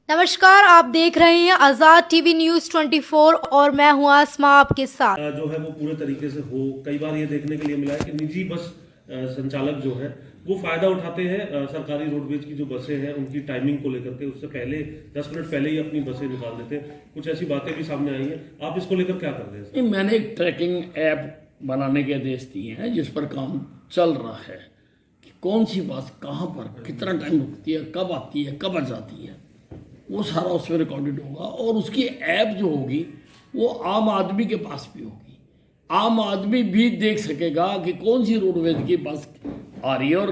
नमस्कार, आप देख रहे हैं आजाद टीवी न्यूज 24 और मैं हूं आसमा आपके साथ। जो है वो पूरे तरीके से हो। कई बार ये देखने के लिए मिला है कि निजी बस संचालक जो है वो फायदा उठाते हैं सरकारी रोडवेज की जो बसें हैं उनकी टाइमिंग को लेकर के, उससे पहले 10 मिनट पहले ही अपनी बसें निकाल देते हैं। कुछ ऐसी बातें भी सामने आई हैं, आप इसको लेकर क्या कर रहे हैं? नहीं, मैंने एक ट्रैकिंग ऐप बनाने के आदेश दिए हैं जिस पर काम चल रहा है कि कौन सी बस कहाँ पर कितना टाइम रुकती है, कब आती है, कब आ जाती है, वो सारा उसमें रिकॉर्डेड होगा। और उसकी ऐप जो होगी वो आम आदमी के पास भी होगी। आम आदमी भी देख सकेगा कि कौन सी रोडवेज की बस आ रही है और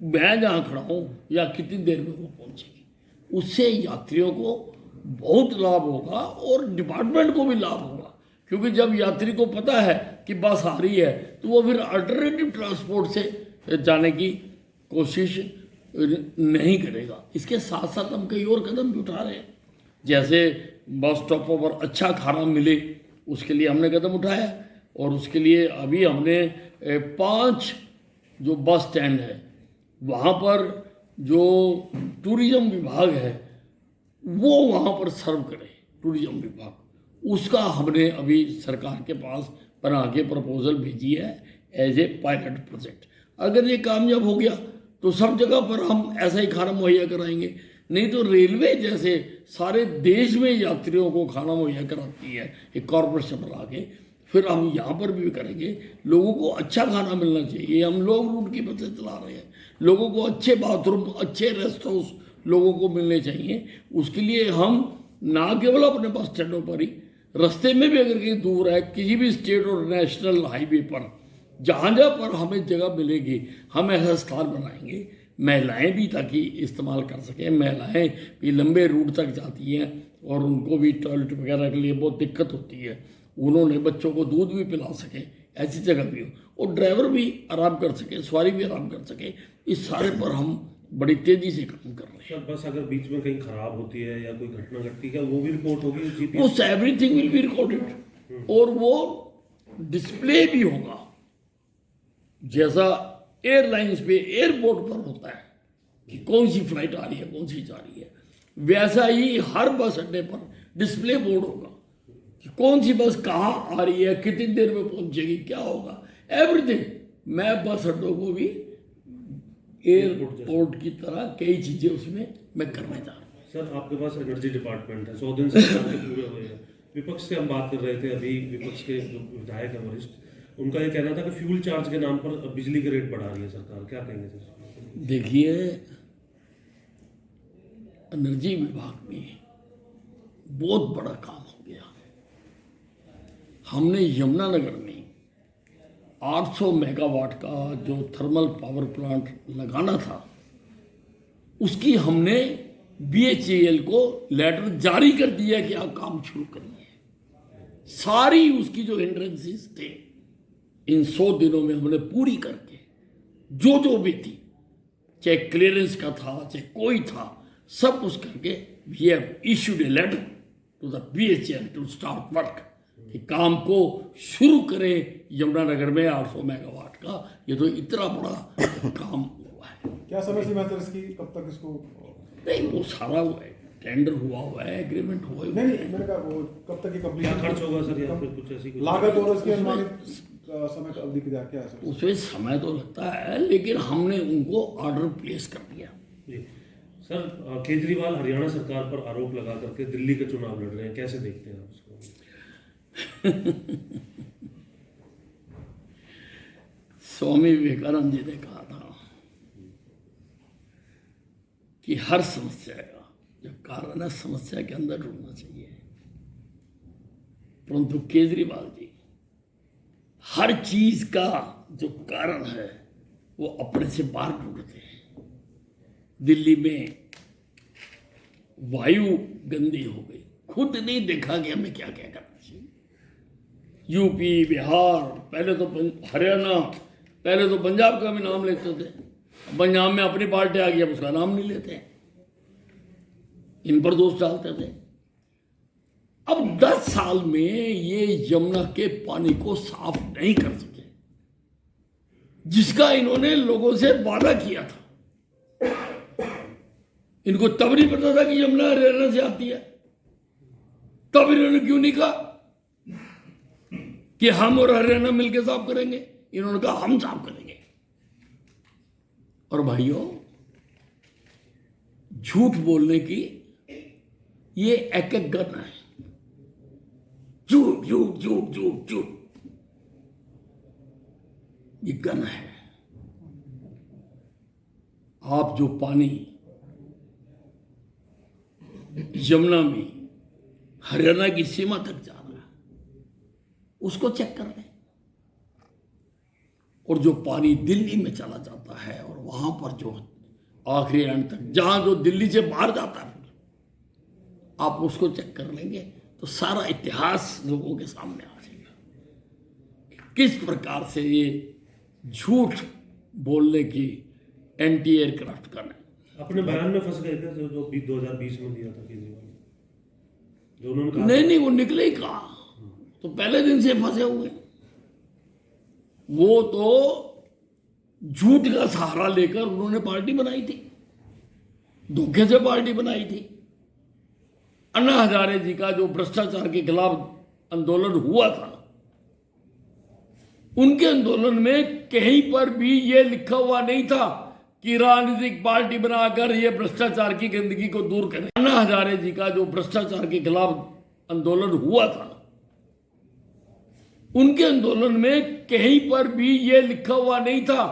मैं जहाँ खड़ा हूँ या कितनी देर में वो पहुँचेगी। उससे यात्रियों को बहुत लाभ होगा और डिपार्टमेंट को भी लाभ होगा, क्योंकि जब यात्री को पता है कि बस आ रही है तो वो फिर अल्टरनेटिव ट्रांसपोर्ट से जाने की कोशिश नहीं करेगा। इसके साथ साथ हम कई और कदम भी उठा रहे हैं, जैसे बस स्टॉपों पर अच्छा खाना मिले उसके लिए हमने कदम उठाया। और उसके लिए अभी हमने 5 जो बस स्टैंड है वहाँ पर जो टूरिज़्म विभाग है वो वहाँ पर सर्व करे, टूरिज़्म विभाग, उसका हमने अभी सरकार के पास बना के प्रपोजल भेजी है एज ए पायलट प्रोजेक्ट। अगर ये कामयाब हो गया तो सब जगह पर हम ऐसा ही खाना मुहैया कराएंगे। नहीं तो रेलवे जैसे सारे देश में यात्रियों को खाना मुहैया कराती है एक कॉरपोरेशन बना के, फिर हम यहाँ पर भी करेंगे। लोगों को अच्छा खाना मिलना चाहिए। हम लोग रूट की बसें चला रहे हैं, लोगों को अच्छे बाथरूम, अच्छे रेस्ट हाउस लोगों को मिलने चाहिए। उसके लिए हम ना केवल अपने बस स्टैंडों पर ही, रास्ते में भी अगर कहीं दूर है, किसी भी स्टेट और नेशनल हाईवे पर जहाँ जहाँ पर हमें जगह मिलेगी हम ऐसा स्थान बनाएंगे। महिलाएं भी ताकि इस्तेमाल कर सकें। महिलाएं भी लंबे रूट तक जाती हैं और उनको भी टॉयलेट वगैरह के लिए बहुत दिक्कत होती है, उन्होंने बच्चों को दूध भी पिला सकें, ऐसी जगह भी हो। और ड्राइवर भी आराम कर सके, सवारी भी आराम कर सके। इस सारे पर हम बड़ी तेज़ी से काम कर रहे हैं। बस अगर बीच में कहीं खराब होती है या कोई घटना घटती है वो भी रिपोर्ट होगी? उस एवरीथिंग विल बी रिकॉर्डेड और वो डिस्प्ले भी होगा, जैसा एयरलाइंस पे एयरपोर्ट पर होता है कि कौन सी फ्लाइट आ रही है, कौन सी जा रही है, वैसा ही हर बस अड्डे पर डिस्प्ले बोर्ड होगा कि कौन सी बस कहाँ आ रही है, कितनी देर में पहुंचेगी, क्या होगा, एवरीथिंग। मैं बस अड्डों को भी एयरपोर्ट की तरह कई चीज़ें उसमें मैं करने जा रहा हूँ। सर, आपके पास एनर्जी डिपार्टमेंट है, 100 दिन सरकार के पूरे हुए हैं। विपक्ष से हम बात कर रहे थे अभी, विपक्ष के जो विधायक है वरिष्ठ, उनका ये कहना था कि फ्यूल चार्ज के नाम पर बिजली के रेट बढ़ा रही है सरकार, क्या कहेंगे सर? देखिए, एनर्जी विभाग में बहुत बड़ा काम हो गया। हमने यमुनानगर में 800 मेगावाट का जो थर्मल पावर प्लांट लगाना था, उसकी हमने BHEL को लेटर जारी कर दिया कि आप काम शुरू करिए। सारी उसकी जो हिंड्रेंसेस थे इन 100 दिनों में हमने पूरी करके जो भी थी, चाहे क्लियरेंस का था, चाहे कोई था, सब कुछ करके we have issued a letter to the BHEL to start work कि काम को शुरू करें। यमुनानगर में 800 मेगावाट का ये तो इतना बड़ा काम हुआ है। क्या समय सीमा है इसकी, कब तक इसको? नहीं, वो सारा हुआ है, टेंडर हुआ है, एग्रीमेंट हुआ है। नहीं, मैंने कहा वो कब तक ये क्या कंप्लीट खर्च होगा सर, या फिर कुछ ऐसी लागत और इसकी अनुमानित समय का अवधि क्या है सर? उसमें समय तो लगता है, लेकिन हमने उनको ऑर्डर प्लेस कर दिया। जी सर, केजरीवाल हरियाणा सरकार पर आरोप लगा करके दिल्ली के चुनाव लड़ रहे हैं, कैसे देखते हैं आप उसको? स्वामी विवेकानंद जी ने कहा था कि हर समस्या का जो कारण है समस्या के अंदर ढूंढना चाहिए, परंतु केजरीवाल जी हर चीज का जो कारण है वो अपने से बाहर ढूंढते हैं। दिल्ली में वायु गंदी हो गई, खुद नहीं देखा कि हमें क्या क्या करना चाहिए। यूपी, बिहार, पहले तो हरियाणा, पहले तो पंजाब का भी नाम लेते थे, पंजाब में अपनी पार्टी आ गई, अब उसका नाम नहीं लेते, इन पर दोष डालते थे। अब 10 साल में ये यमुना के पानी को साफ नहीं कर सके, जिसका इन्होंने लोगों से वादा किया था। इनको तब नहीं पता था कि यमुना हरियाणा से आती है, तब इन्होंने क्यों नहीं कहा कि हम और हरियाणा मिलकर साफ करेंगे? इन्होंने कहा हम साफ करेंगे। और भाइयों, झूठ बोलने की ये एक एक गन है। झूठ झूठ झूठ झूठ झूठ, ये गन है। आप जो पानी यमुना में हरियाणा की सीमा तक जा रहा है उसको चेक कर लें, और जो पानी दिल्ली में चला जाता है और वहां पर जो आखिरी एंड तक जहां जो दिल्ली से बाहर जाता है, आप उसको चेक कर लेंगे तो सारा इतिहास लोगों के सामने आ जाएगा किस प्रकार से ये झूठ बोलने की एंटी एयरक्राफ्ट गन है। अपने बयान में फंस गए थे जो 2020 में दिया था केजरीवाल ने, जो उन्होंने कहा नहीं वो निकले ही कहा, तो पहले दिन से फंसे हुए। वो तो झूठ का सहारा लेकर उन्होंने पार्टी बनाई थी, धोखे से पार्टी बनाई थी। अन्ना हजारे जी का जो भ्रष्टाचार के खिलाफ आंदोलन हुआ था, उनके आंदोलन में कहीं पर भी ये लिखा हुआ नहीं था कि राजनीतिक पार्टी बनाकर ये भ्रष्टाचार की गंदगी को दूर करें। अन्ना हजारे जी का जो भ्रष्टाचार के खिलाफ आंदोलन हुआ था, उनके आंदोलन में कहीं पर भी ये लिखा हुआ नहीं था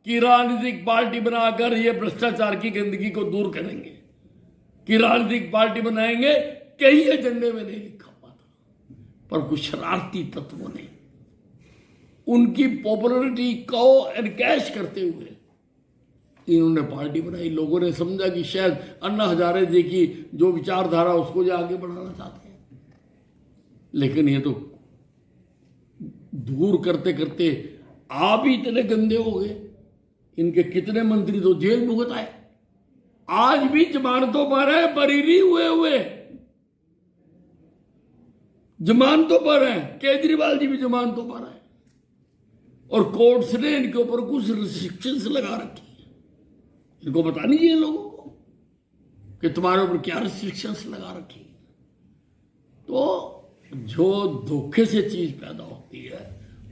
कि राजनीतिक पार्टी बनाकर ये भ्रष्टाचार की गंदगी को दूर करेंगे, कि राजनीतिक पार्टी बनाएंगे, कहीं एजेंडे में नहीं लिखा हुआ था। पर कुछ शरारती तत्वों ने उनकी पॉपुलैरिटी को एनकैश करते हुए इन्होंने पार्टी बनाई। लोगों ने समझा कि शायद अन्ना हजारे जी की जो विचारधारा उसको जो आगे बढ़ाना चाहते हैं, लेकिन ये तो दूर करते करते आप ही इतने गंदे हो गए। इनके कितने मंत्री तो जेल भुगत आए, आज भी जमानतों पर है, बरी हुए जमानतों पर है। केजरीवाल जी भी जमानतों पर है और कोर्ट्स ने इनके ऊपर कुछ रिस्ट्रिक्शंस लगा रखी है। इनको बतानी चाहिए लोगों को कि तुम्हारे ऊपर क्या रिस्ट्रिक्शंस लगा रखी है। तो जो धोखे से चीज पैदा होती है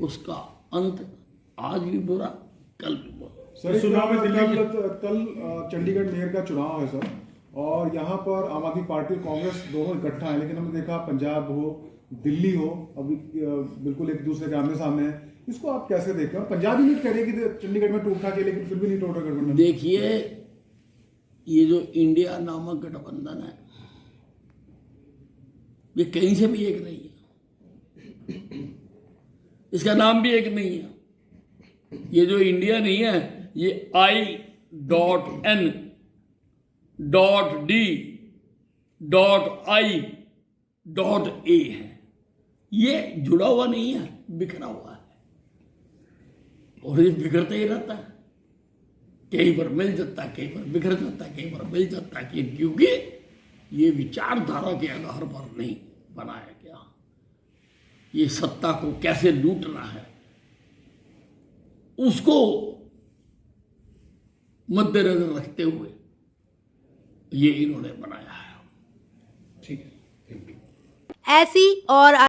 उसका अंत आज भी बुरा, कल भी बुरा। सर, चुनाव में कल चंडीगढ़ मेयर का चुनाव है सर, और यहाँ पर आम आदमी पार्टी और कांग्रेस दोनों इकट्ठा है, लेकिन हमने देखा पंजाब हो दिल्ली हो अभी बिल्कुल एक दूसरे के आमने सामने है। इसको आप कैसे देखते हैं? पंजाब यूनिट कह रही है कि चंडीगढ़ में टूटा के, लेकिन फिर भी नहीं टूटा गठबंधन। देखिए, ये जो इंडिया नामक गठबंधन है ये कहीं से भी एक नहीं है, इसका नाम भी एक नहीं है। ये जो इंडिया नहीं है, ये I.N.D.I.A है। ये जुड़ा हुआ नहीं है, बिखरा हुआ है, और ये बिखरता ही रहता है। कहीं पर मिल जाता है, कहीं पर बिखर जाता है, कहीं पर मिल जाता है, क्योंकि ये विचारधारा के आधार पर नहीं बनाया गया। ये सत्ता को कैसे लूटना है उसको मद्देनजर रखते हुए ये इन्होंने बनाया है। ठीक है। ऐसी और